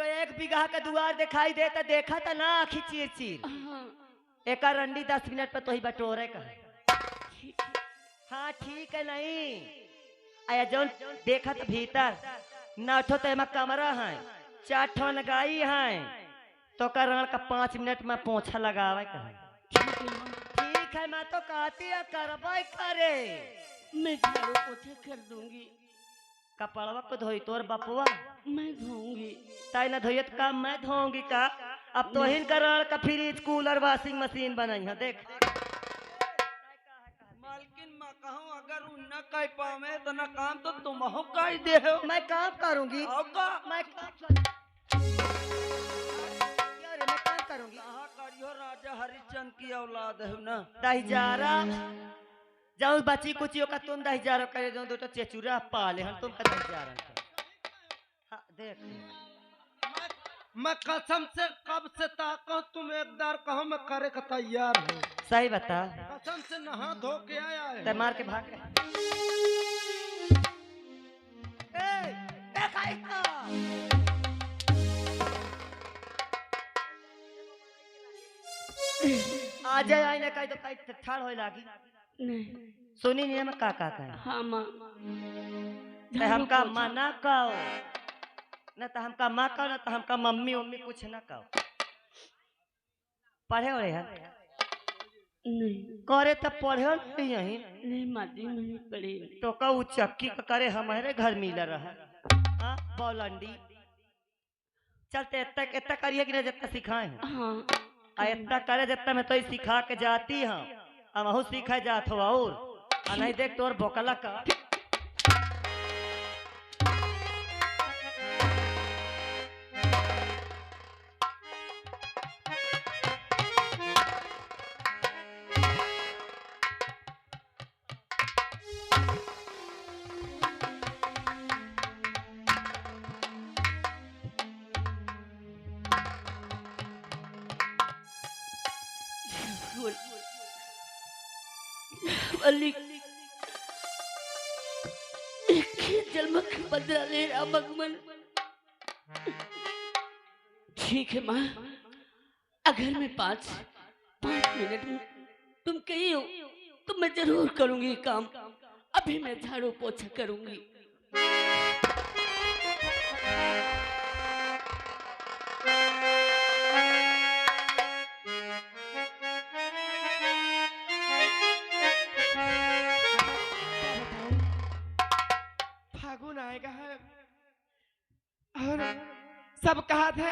1 बीघा का दुआर दिखाई देता देखा था ना आखी चीर चीर एक रंडी 10 मिनट पर तो ही बटोरे का। हाँ ठीक है नहीं आया जो देखा तो भीतर 9 ठो तेमा कमरा है 4 ठो लगाई है तो करण का 5 मिनट में पोछा लगावे का। ठीक है मैं तो कहती है करवाई करे मैं झाड़ू पोछा कर दूंगी। कपड़वा को धोई तोर बपुआ मैं धोऊंगी। ताई ना धोइए तो काम मैं धोऊंगी का। अब तो हिन करण का फ्रिज कूलर वॉशिंग मशीन बनाई है देख। मालकिन मैं कहूँ अगर उ न कह पावे तो न काम तो तुम हो कह दे हो। मैं काम करूंगी होगा मैं काम यार मैं काम करूंगी। कहाँ करियो राजा हरिचंद की औलाद है ना। दहिजारा जाऊं बची कुचियों का तुम दहिजारा करे जाऊं दो तो चेचुरा पाले हम तुम का दहिजारा। हाँ देख मैं कसम से कब से ताको तुम एक दार कहो मैं करे का तैयार हूँ। सही बता कसम से नहा धो के आया है। ते मार के भाग गए। ए देखा इसको आ जाए आईने कहीं तो कहीं ठाड़ होए लागी नहीं सुनी नहीं मैं का कहे। हाँ माँ ते हमका मना कहो न तो हमका माँ कहो न तो हमका मम्मी उम्मी कुछ न कहो। पढ़े हो हैं नहीं करे तो पढ़े नहीं यही नहीं माती नहीं पड़ी तो का उ चक्की का करे हमारे घर मिल रहा हाँ बौलंडी चलते इतना करिए कि ना जितना सिखाए हैं। हाँ इतना करे जितना मैं तो ही सिखा के जाती हूँ हम सीखा जात हो और नहीं देख तोर भोकला का अली एक ही जन्म के बदला ले रहा भगवान। ठीक है माँ अगर मैं 5 मिनट में तुम कही हो तो मैं जरूर करूंगी ये काम। अभी मैं झाड़ू पोछा करूंगी। फागुन आएगा है और सब कहा था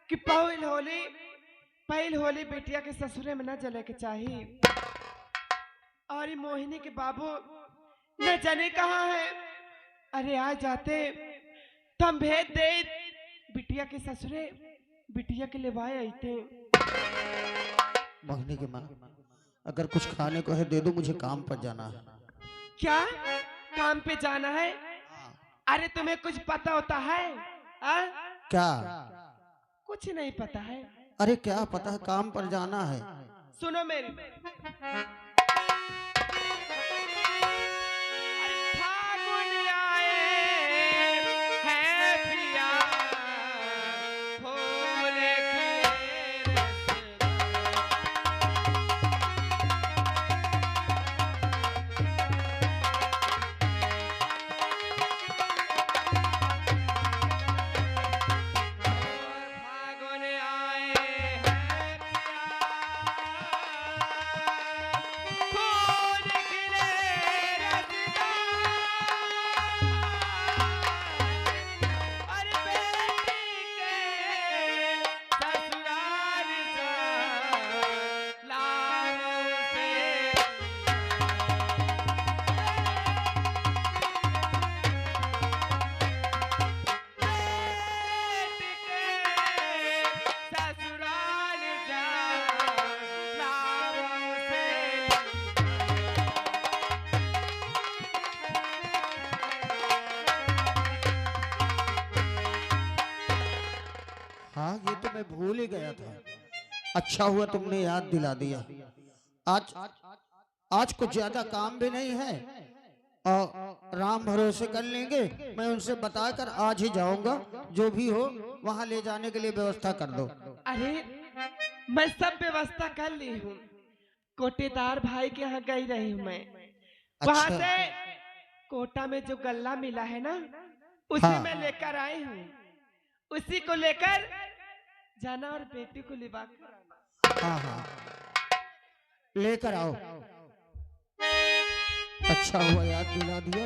कि पहल होली बेटिया के ससुरे में न जले के चाहिए और ये मोहिनी के बाबू न जाने कहाँ है। अरे आ जाते तो हम भेज दे बिटिया के ससुरे बिटिया के लेवाए आते। मोहिनी की माँ अगर कुछ खाने को है दे दो मुझे काम पर जाना है। क्या काम पे जाना है? अरे तुम्हें कुछ पता होता है आ? क्या? कुछ नहीं पता है। अरे क्या पता है काम पर जाना है। सुनो मेरी फागुन आए हैं पिया फूल खिले फागुन आए हैं फूल खिले रसिया और बेटी के ससुराल जा लाओ से बेटी के ससुराल जा लाओ से हाँ ये तो मैं भूल ही गया था। अच्छा हुआ तुमने याद दिला दिया। आज कुछ ज्यादा काम भी नहीं है और राम भरोसे कर लेंगे। मैं उनसे बताकर आज ही जाऊंगा, जो भी हो वहां ले जाने के लिए व्यवस्था कर दो। अरे मैं सब व्यवस्था कर ली हूँ, कोटेदार भाई के यहाँ गई रही हूँ मैं। वहाँ अच्छा। से कोटा में जो गल्ला मिला है ना, उसे हाँ। मैं लेकर आई हूँ। उसी को लेकर जाना और बेटी को लिवा कर। हाँ हाँ, लेकर आओ। अच्छा हुआ याद दिला दिया।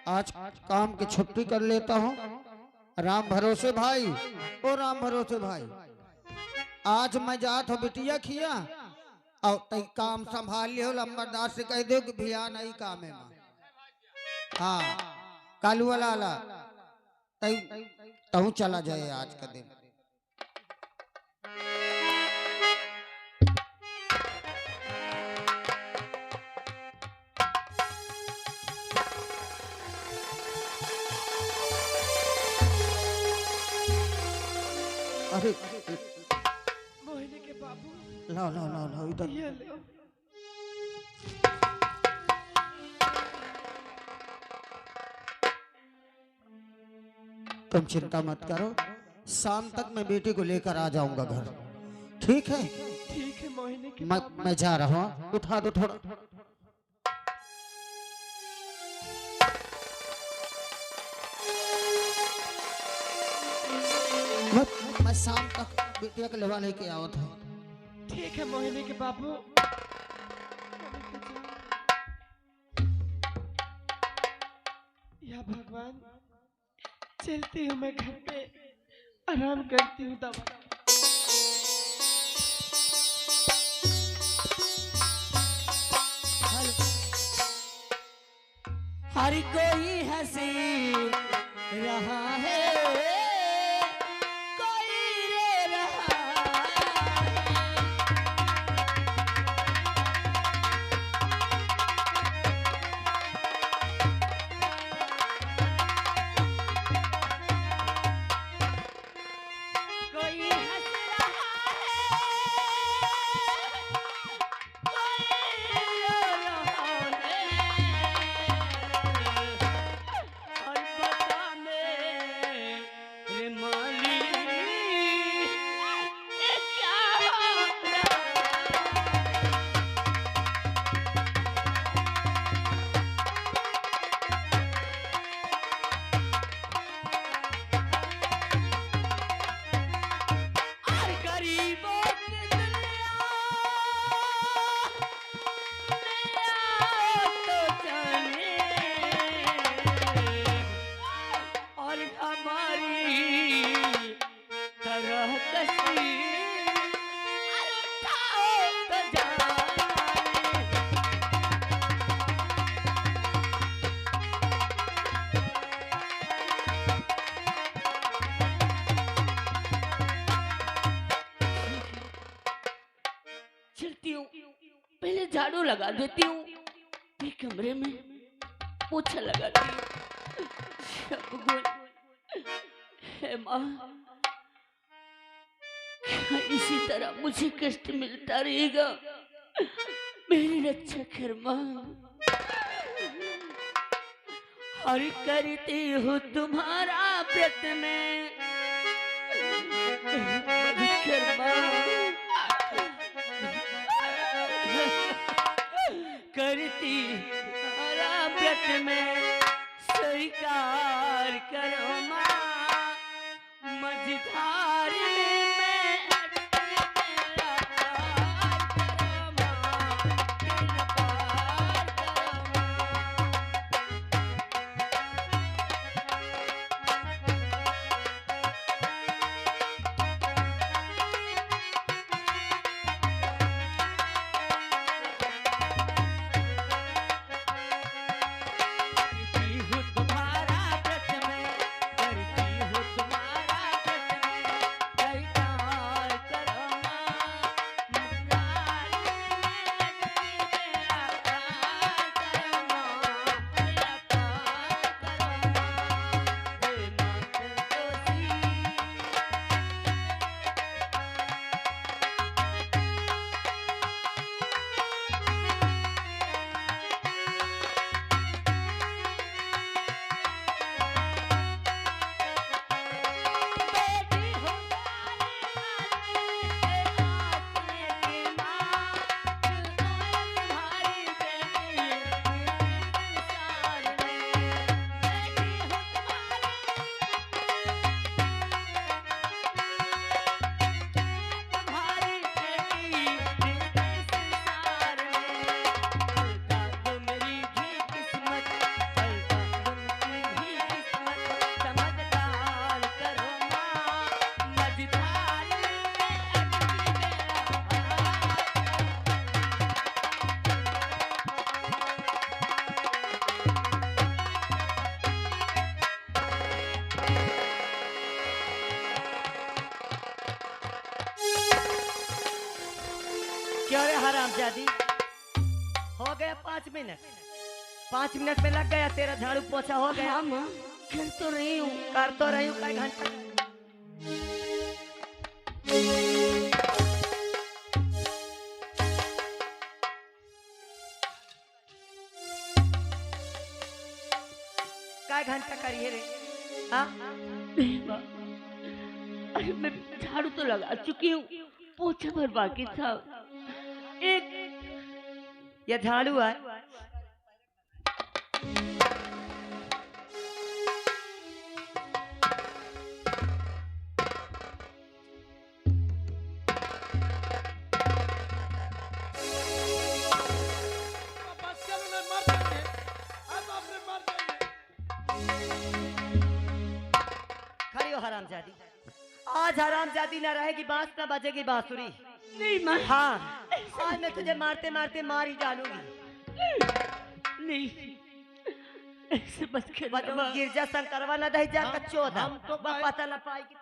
आज काम की छुट्टी कर लेता हूँ। राम भरोसे भाई, ओ राम भरोसे भाई, आज मैं जात हो बिटिया खिया और तई काम संभाल लियो। लंबरदार से कह दो कि भिया नहीं काम है। हाँ, कालू वाला आला तई तहु चला जाए आज का दिन। अरे मोहिनी के बाबू, ला ला ला ला इधर। ये लो। तुम चिंता मत करो, शाम तक मैं बेटी को लेकर आ जाऊंगा घर। ठीक है? ठीक है मोहिनी के मैं जा रहा हूँ। उठा दो थोड़ा। मैं शाम तक बेटिया के लेवा लेके आवत हूँ। ठीक है मोहिनी के बाबू। या भगवान, चलती हूँ मैं घर पे, आराम करती हूँ दवा। हर कोई हंसी रहा है, कोई रो रहा है। कोई हंस रहा है, कोई रो रहा है। और पता मेरे माली ये क्या हो रहा और गरीबों की दुनिया तो जाने और हमारी तरह कसी और उठाओ तो जाने। चलती हूँ, पहले झाड़ू लगा देती हूँ, फिर कमरे में पोछा लगाती हूँ। शबगुल, हे माँ, क्या इसी तरह मुझे कष्ट मिलता रहेगा? मेरी रक्षा कर माँ। और करती हूँ तुम्हारा व्रत में मदद कर माँ। करती तुम्हारा व्रत में स्वीकार करो माँ। मझधार में मैं अटके मेरा पार करो माँ। दिल पार करो माँ। करती हूँ तुम्हारा व्रत में, करती हूँ तुम्हारा व्रत में, करती हरामजादी, हो गया 5 मिनट। 5 मिनट में लग गया तेरा झाड़ू पोछा हो गया। हाँ माँ, कर तो रही हूँ। कर तो रही हूँ, कई घंटा। कई घंटा करिए रे? हाँ नहीं माँ, अरे मैं झाड़ू तो लगा चुकी हूँ, पोछा भर बाकी था। एक ये झाड़ू है। बच्चे लोग मर जाएंगे, अब आपने मर जाएंगे। खड़ी हो हरामजादी। आज हरामजादी ना रहेगी बांस ना बजेगी बांसुरी। नहीं माँ, हाँ, आज मैं तुझे मारते मारते मार ही डालूंगी। नहीं, ऐसे मत कर बजो माँ। गिरजा शंकरवा न दही जा कच्चोदा। हम तो वो पता न पाएगी।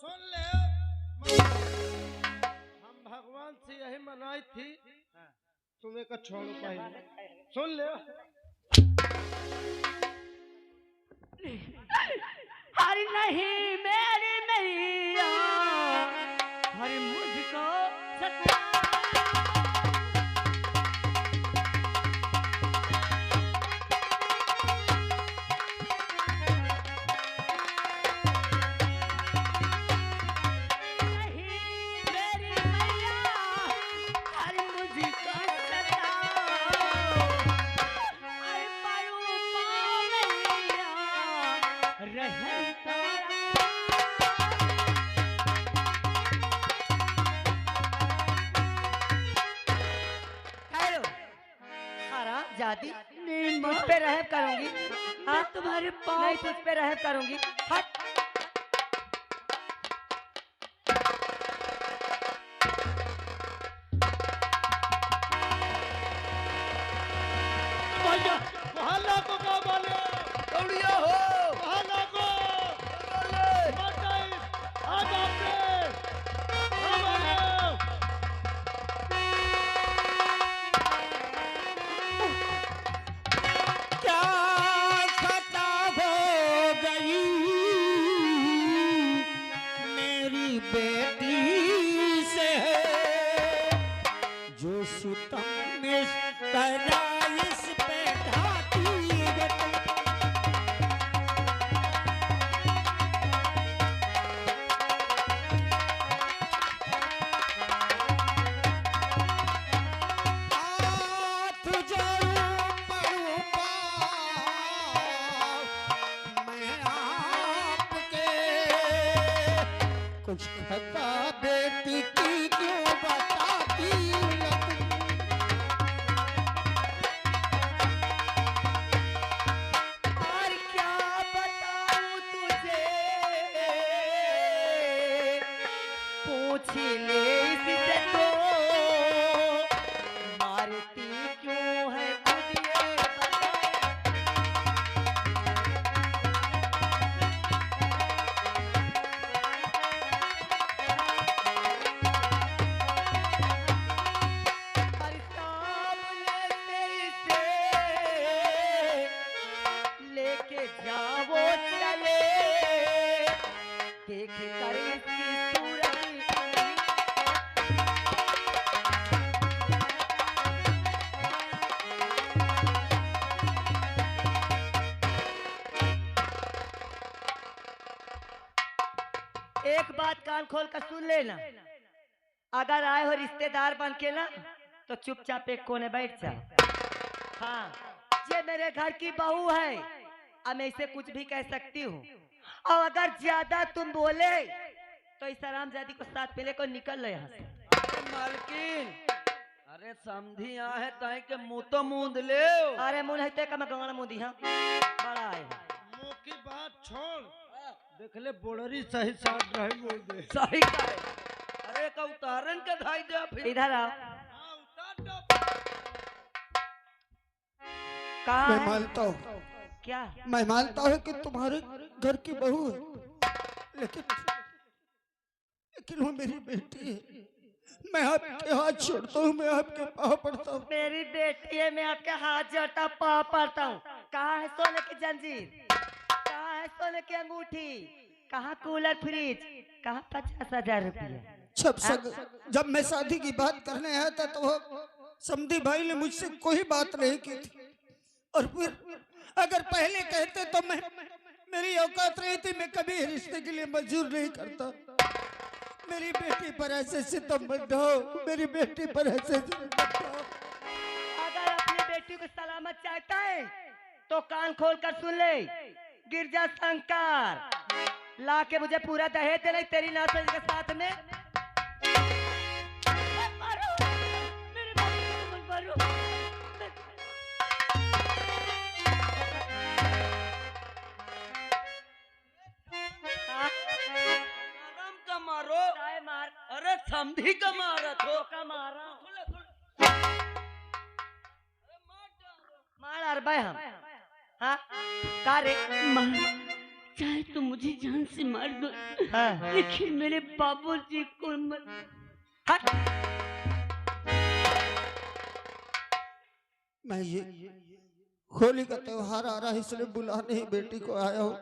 सुन ले, हम भगवान से यही मनाई थी तुम्हें का छोड़ पहले। सुन ले, अरे नहीं मेरी मैया, अरे मुझको सता। जाती नहीं तुझ माँ, पे रहम करूंगी। हाँ मैं तुम्हारे पाँव नहीं तुझ पे रहम करूंगी। हट। भैया वहाँ लागो का बोले, दौड़िया हो। वहाँ लागो, मत जाइए, आज आपने, हमारे क्या खता हो गई मेरी बेटी से, जो सितम में तेरा इस पे ढाती है। हाथ जोड़ूं पड़ूं पाँव मैं आपके, कुछ खता बेटी की क्यों बताती न तुम। और क्या बताऊं तुझे, पूछ ले इससे तो, मारती क्यों है खुद ये बता। हर सामने से इसे लेके जाओ चले, देख कर इसकी सूरत। एक बात कान खोल कर सुन लेना, अगर आए हो रिश्तेदार बन के ना तो चुपचाप एक कोने बैठ जा। हाँ, ये मेरे घर की बहू है, अब मैं इसे कुछ भी कह सकती हूँ, और अगर ज्यादा तुम बोले तो इस हरामजादी को साथ में लेकर निकल लो यहाँ से। अरे मालकिन, अरे समझी आ है ताई के मुंह तो मूंद ले। अरे मुंह है ते का मैं गंगना मुंह दी। हाँ बड़ा है। मुंह की बात छोड़, देख ले बोड़री सही साथ रही बोल दे। सही का है। अरे का उतारन के धाई दे फिर। इधर आओ। हाँ, उतार दो। कहाँ मैं है? मानता हूँ, क्या मैं मानता हूँ कि तुम्हारे घर की बहू है, लेकिन लेकिन वो मेरी बेटी है। मैं आपके हाथ छोड़ता हूँ, मैं आपके पाँव पड़ता हूँ। मेरी बेटी है, मैं आपके हाथ जोड़ता हूँ, पाँव पड़ता हूँ। कहाँ है सोने की जंजीर, कहाँ है सोने की अंगूठी, कहाँ कूलर फ्रिज, कहाँ 50,000 रुपया। जब मैं शादी की बात करने आया था तो वो समधी भाई ने मुझसे कोई बात नहीं की थी, और फिर अगर पहले कहते तो मैं मेरी औकात रही थी, मैं कभी रिश्ते के लिए मंजूर नहीं करता। मेरी बेटी पर ऐसे सितम मत ढाओ, मेरी बेटी पर ऐसे सितम मत ढाओ। अगर अपनी बेटी को सलामत चाहता है तो कान खोल कर सुन ले। गिरजा शंकर ला के मुझे पूरा दहेज दे, नहीं तेरी नाच के साथ में। मारो, मेरे बाबू को मारो। आराम का मारो। चाहे मार, अरे समधी का मारा तो का मारा मार अरबा हम। हाँ का रे माँ, चाहे तो मुझे जान से मार दो, हाँ। लेकिन मेरे बाबूजी को मत। हट। मैं ये होली का त्योहार आ रहा है इसलिए बुलाने ही बेटी को आया हूँ।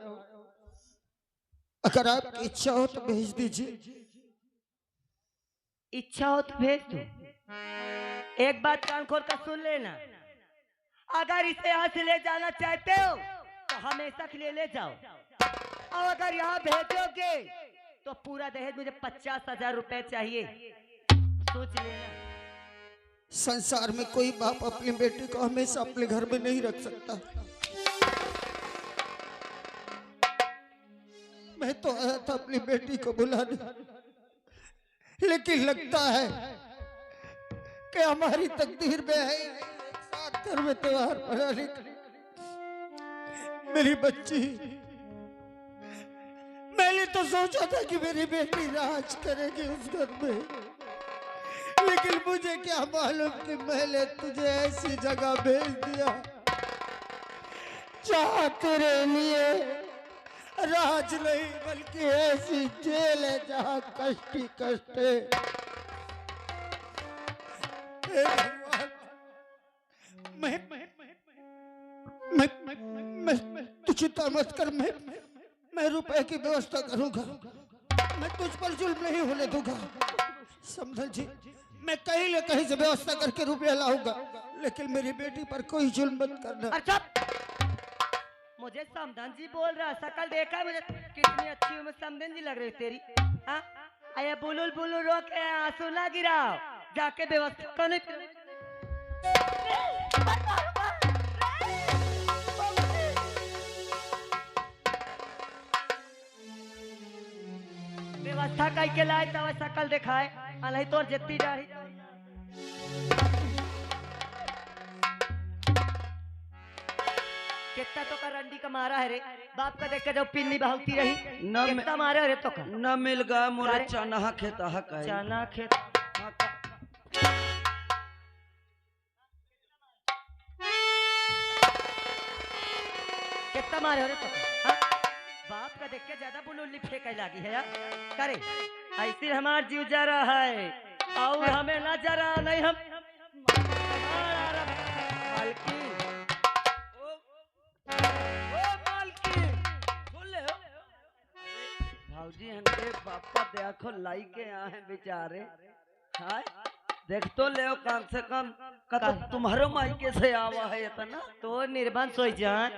अगर आपकी इच्छा हो तो भेज दीजिए। इच्छा हो तो भेज दो। एक बात कान खोल कर सुन लेना, अगर इसे यहाँ से ले जाना चाहते हो तो हमेशा के लिए ले जाओ, और अगर यहाँ भेजोगे तो पूरा दहेज मुझे 50,000 रुपए चाहिए। सोच लेना। संसार में कोई बाप अपनी बेटी को हमेशा अपने घर में नहीं रख सकता। मैं तो आया था अपनी बेटी को बुलाने, लेकिन लगता है कि हमारी तकदीर में है एक साथ घर में त्योहार मनाने का। मेरी बच्ची, मैंने तो सोचा था कि मेरी बेटी राज करेगी उस घर में, लेकिन मुझे क्या मालूम कि मैंने तुझे ऐसी जगह भेज दिया जहाँ तेरे लिए राज नहीं बल्कि ऐसी जेल है जहाँ कष्ट ही कष्ट है। हे भगवान, मैं तू चिंता मत कर, मैं रुपए की व्यवस्था करूंगा, मैं तुझ पर जुल्म नहीं होने दूंगा। समझल जी, मैं कहीं न कहीं से व्यवस्था करके रुपया लाऊंगा, लेकिन मेरी बेटी पर कोई जुल्म मत करना। अच्छा, मुझे समधन जी बोल रहा, शकल देखा है मुझे, कितनी अच्छी उम्र समधन जी लग रही है तेरी। हाँ, अरे बुलुल बुलुल रो के आंसू ना गिराओ, जाके व्यवस्था करने। व्यवस्था कई के लाए तब शकल दिखाए, अलही तोर जितनी जाही। कितना तो का रंडी का मारा है रे, बाप का देख के जब पिन्नी बहती रही, कितना मारे रे तो का न मिल गया मोरे चना खेता है का चना खेत। कितना मारे रे तो का? हाँ? बाप का देख के ज्यादा बुलुल्ली फेंक लगी है यार। करे ऐसे हमार जीव जा रहा है और हमें ना जा रहा नहीं। हम मालकी भाजी हंडे बापा देखो लाई के यहाँ है बेचारे। हाय देख तो ले कम से कम तुम्हारे मायके से आवा है इतना तो निर्बंध सोई जान,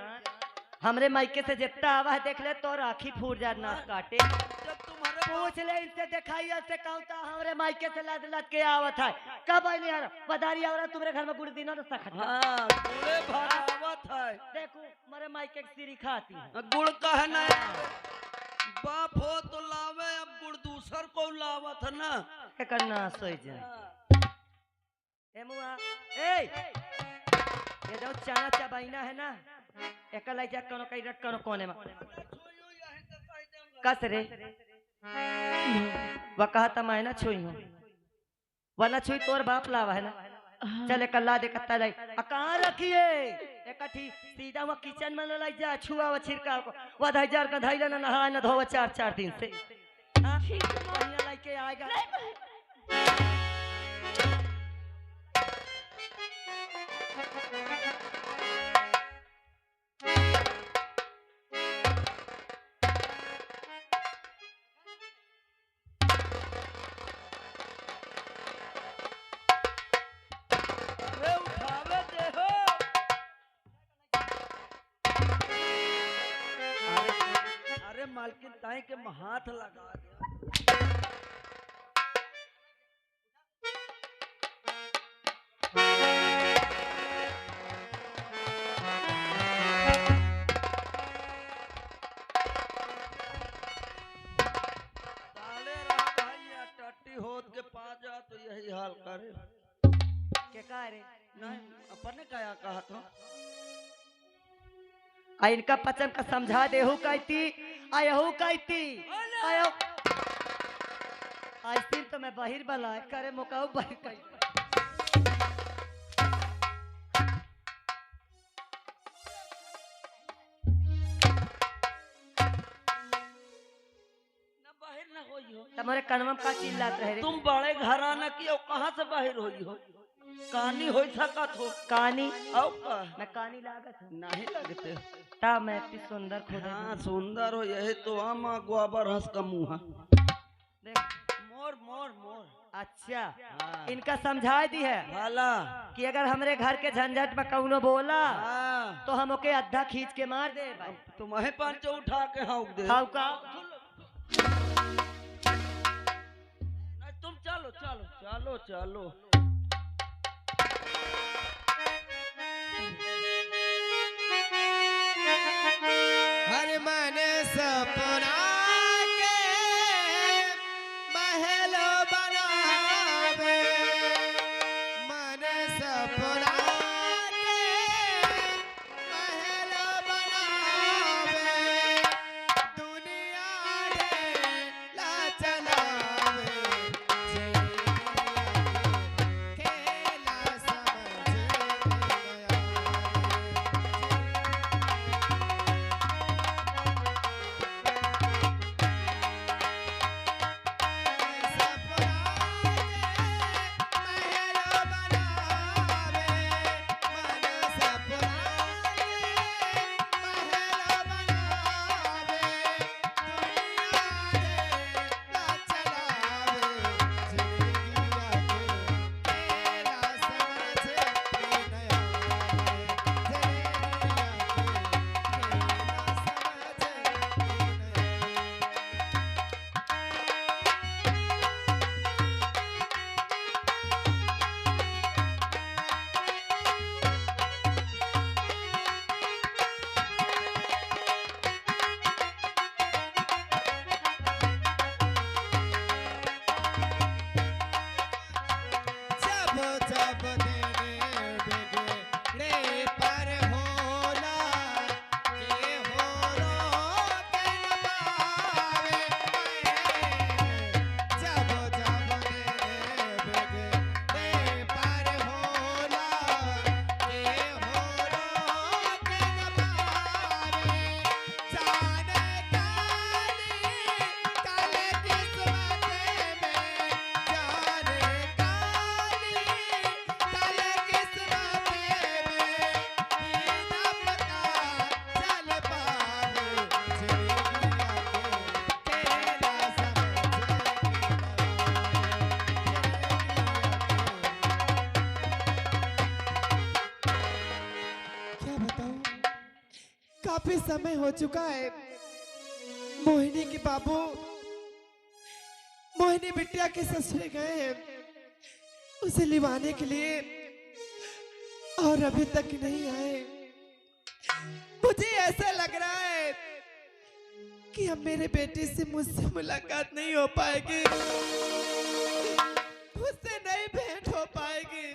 हमरे मायके से जितना आवा है देख ले तो राखी फूट जा नाक काटे। जब तुम्हारे पूछ ले इनसे दिखाई से कहूँ तो हमरे मायके से लद लद के आवत है। कब आई नहीं यार बदारी आवरा तुम्हारे घर में गुड़ दिनों तो सखत। हाँ गुड़े भरावत है। देखो हमारे मायके की सीरी खाती है। गुड़ का है ना बाप हो तो लावे, अब गुड़ दूसर को लावत है ना करना सोई जाए। ए मुआ ए ये जो चना चबाइना है ना एक लाई जा कोनो कई रट कोनो कोने में कस रे वो कहता मैं ना छुई हूँ वरना छुई तोर बाप लावा है ना। चले कल्ला दे कत्ता लाई कहाँ रखिए इकट्ठी सीधा वहाँ किचन में लाई जा छुआ व छिड़का को वह 1000 का धाइला ना नहा ना धोवा 4 दिन से। हाँ बढ़िया लाई के आएगा। अरे उठावे दे हो। अरे मालकिन ताई के हाथ लगा दे। साले रहा भाई या टट्टी होत के पास जा तो यही हाल करे। के का रे नहीं अपने क्या कहा था। आ इनका पचन का समझा देहू कहती आयहू कहती आयो आइसक्रीम तो मैं बाहिर बला करे मुकाऊ बाहिर कही ना बाहर ना होई हो। तुम्हारे कनवा का चिल्लात रहे रे तुम बड़े घराना की हो कहाँ से बाहर होई हो। कहानी होई सकत हो। कहानी आओ का मैं कहानी लागत हूँ नहीं लगते। ता मैं इतनी सुंदर खुद हाँ सुंदर हो यही तो आम गोबर हंस का मुँह है। देख मोर मोर मोर। अच्छा हाँ। इनका समझा दी है भाला। कि अगर हमरे घर के झंझट में कौनो बोला हाँ तो हम ओके अद्धा खींच के मार दे भाई तुम्हें पांच उठा के हाँक दे। हाउ का नहीं तुम चलो चलो चलो चलो। हर मन सपना के महल बनावे मन सपना के महल बनावे दुनिया ढेला चलावे खेला समझ गया। काफी समय हो चुका है। मोहिनी के बाबू मोहिनी बिटिया के ससुरे गए हैं उसे लिवाने के लिए और अभी तक नहीं आए। मुझे ऐसा लग रहा है कि अब मेरे बेटे से मुझसे मुलाकात नहीं हो पाएगी, मुझसे नहीं भेंट हो पाएगी।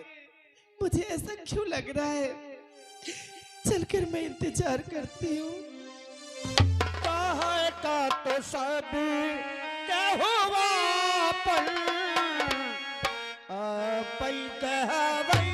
मुझे ऐसा क्यों लग रहा है? चलकर मैं इंतजार करती हूँ। कहे का तो सब क्या हुआ पर पई कहवई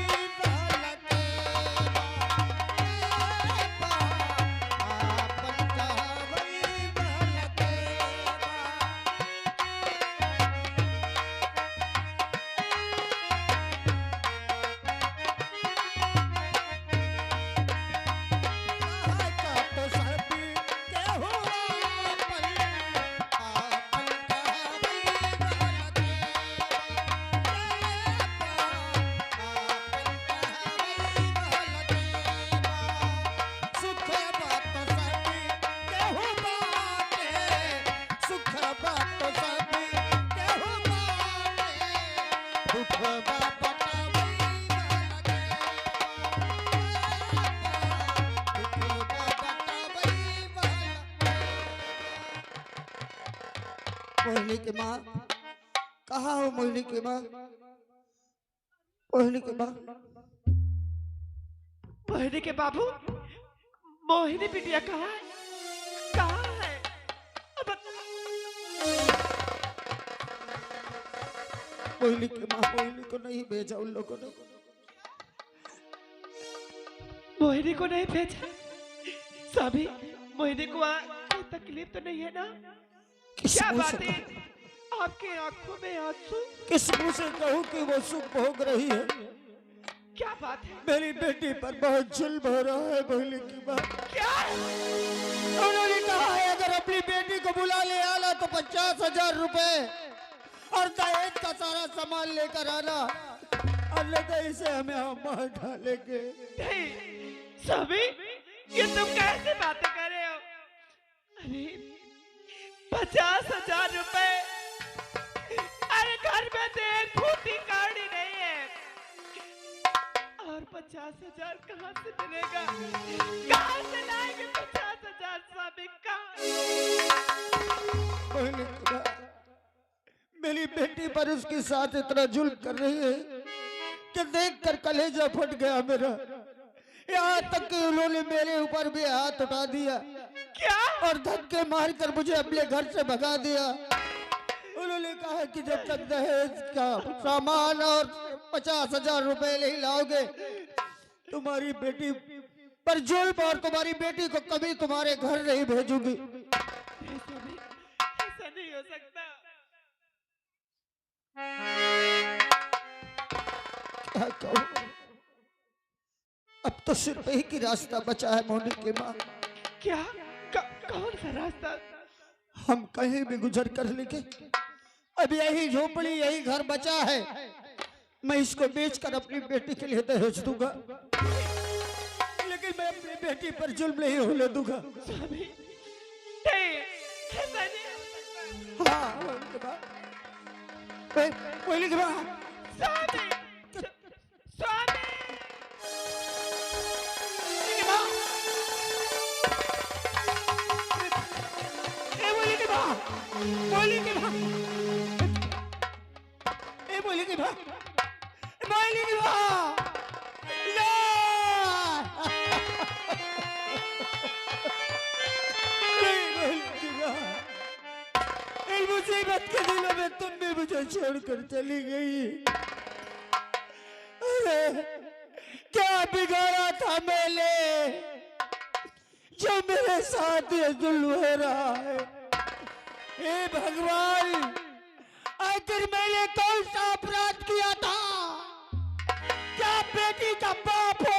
बात सभी केहू माने, दुखवा बतावई वाला दुखवा बतावई वाला। मोहिनी की माँ कहाँ हो? मोहिनी की माँ, मोहिनी की माँ। मोहिनी के बाबू, मोहिनी बिटिया कहाँ है? कहाँ है? अब मोहिनी की माँ, मोहिनी को नहीं भेजा उन लोगों ने। मोहिनी को नहीं भेजा? स्वामी, मोहिनी को कोई तकलीफ तो नहीं है ना? किस क्या मुंह बात से है? आपके आंखों में आंसू? किस मुंह से कहूँ कि वो सुख भोग रही है? क्या बात है? मेरी बेटी पर बहुत जुल्म हो रहा है। मोहिनी की माँ, क्या? उन्होंने कहा है अगर अपनी बेटी को बुला ले आना तो 50,000 रुपए और दहेज का सारा सामान लेकर आना, अन्यथा इसे हमें हम मार डालेंगे। नहीं स्वामी, ये तुम कैसे बातें कर रहे हो? अरे 50,000 रुपए, अरे घर में तो एक फूटी काड़ी नहीं है, और 50,000 कहाँ से मिलेगा? कहाँ से लाएंगे 50,000 स्वामी? मोहिनी की माँ, मेरी बेटी पर उसके साथ इतना जुल्म कर रही है कि देखकर कलेजा फट गया मेरा। यहाँ तक कि उन्होंने मेरे ऊपर भी हाथ उठा दिया क्या? और धक्के मारकर मुझे अपने घर से भगा दिया। उन्होंने कहा कि जब तक दहेज का सामान और 50,000 रुपए नहीं लाओगे तुम्हारी बेटी पर जुल्म और तुम्हारी बेटी को कभी तुम्हारे घर नहीं भेजूंगी। नहीं स्वामी, ऐसा नहीं हो सकता। क्या कहूं? अब तो सिर्फ एक ही रास्ता बचा है मोहिनी की माँ। क्या? कौन सा रास्ता? हम कहीं भी गुजर कर लेंगे, अब यही झोपड़ी यही घर बचा है, मैं इसको बेचकर अपनी बेटी के लिए दहेज दूंगा, लेकिन मैं अपनी बेटी पर जुल्म नहीं होने दूंगा। स्वामी, नहीं, ऐसा नहीं हो सकता। हाँ मोहिनी की माँ, मोहिनी की माँ, स्वामी, स्वामी, मोहिनी की माँ, मोहिनी की माँ, मोहिनी की माँ, मोहिनी की माँ, इस मुसीबत के दिनों में तुम भी मुझे छोड़कर चली गई। अरे क्या बिगाड़ा था मैंने जो मेरे साथ ये जुल्म हो रहा है? हे भगवान, आखिर मैंने कौन सा अपराध किया था? क्या बेटी का बाप हो